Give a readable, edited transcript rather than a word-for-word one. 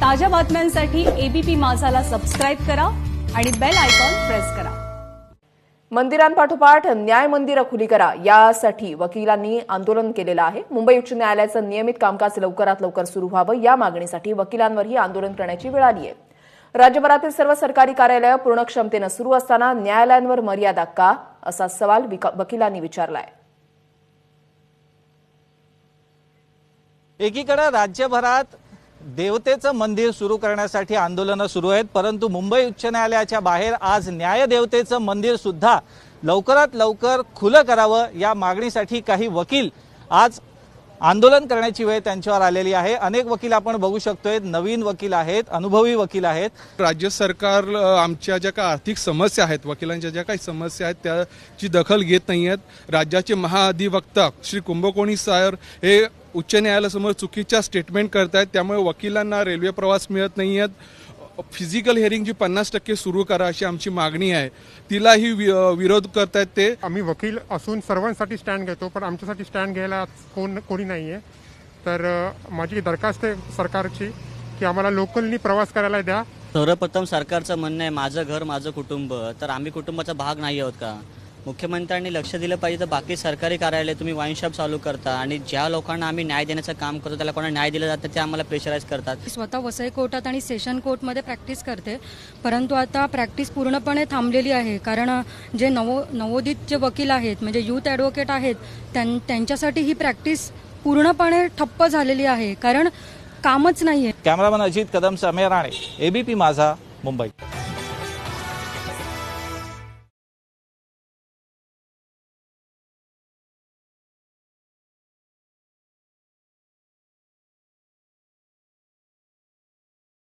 ताज्या बातम्यांसाठी ABP माझाला subscribe करा आणि बेल आयकॉन प्रेस करा। मंदिरांपाठोपाठ न्याय मंदिरं खुली करा यासाठी वकिलांनी आंदोलन केलेलं आहे। मुंबई उच्च न्यायालयाचं नियमित कामकाज लवकरात लवकर सुरू व्हावं या मागणीसाठी वकिलांवरही आंदोलन करण्याची वेळ आली आहे। राज्यभरातील सर्व सरकारी कार्यालयं पूर्ण क्षमतेनं सुरू असताना न्यायालयांवर मर्यादा का, असा सवाल वकिलांनी विचारलाय। एकीकडे राज्यभरात देवतेचं मंदिर सुरू करण्यासाठी आंदोलनं सुरू आहेत, परंतु मुंबई उच्च न्यायालयाच्या बाहेर आज न्यायदेवतेचं मंदिर सुद्धा लवकरात लवकर खुलं करावं या मागणीसाठी काही वकील आज आंदोलन करण्याची वेळ त्यांच्यावर आलेली आहे। अनेक वकील आपण बघू शकतोय, नवीन वकील आहेत, अनुभवी वकील आहेत। राज्य सरकार आमच्या ज्या काही आर्थिक समस्या आहेत, वकिलांच्या ज्या काही समस्या आहेत त्याची दखल घेत नाही आहेत। राज्याचे महाअधिवक्ता श्री कुंभकोणी सर हे उच्च न्यायालयासमोर चुकीच्या स्टेटमेंट करतायत, त्यामुळे वकिलांना रेल्वे प्रवास मिळत नाही आहेत। फिजिकल हिअरिंग जी 50% सुरू करा अशी आमची मागणी आहे, तिलाही विरोध करतायत ते। आम्ही वकील असून सर्वांसाठी स्टँड घेतो, पण आमच्यासाठी स्टँड घ्यायला कोणी नाही आहे। तर माझी दरखास्त आहे सरकारची की आम्हाला लोकलनी प्रवास करायला द्या। सर्वप्रथम सरकारचं म्हणणं आहे माझं घर माझं कुटुंब, तर आम्ही कुटुंबाचा भाग नाही आहोत का? मुख्यमंत्र्यांनी लक्ष दिलं पाहिजे। तर बाकी सरकारी कार्यालय तुम्ही वाईन शॉप चालू करता आणि ज्या लोकांना आम्ही न्याय देण्याचं काम करतो त्याला कोणाला न्याय दिला जातं ते आम्हाला प्रेशराईज करतात। स्वतः वसई कोर्टात आणि सेशन कोर्टमध्ये प्रॅक्टिस करते, परंतु आता प्रॅक्टिस पूर्णपणे थांबलेली आहे। कारण जे नवोदित जे वकील आहेत, म्हणजे यूथ ॲडव्होकेट आहेत, त्यांच्यासाठी ही प्रॅक्टिस पूर्णपणे ठप्प झालेली आहे, कारण कामच नाही आहे। कॅमेरामन अजित कदम, समय राणे, एबीपी माझा, मुंबई।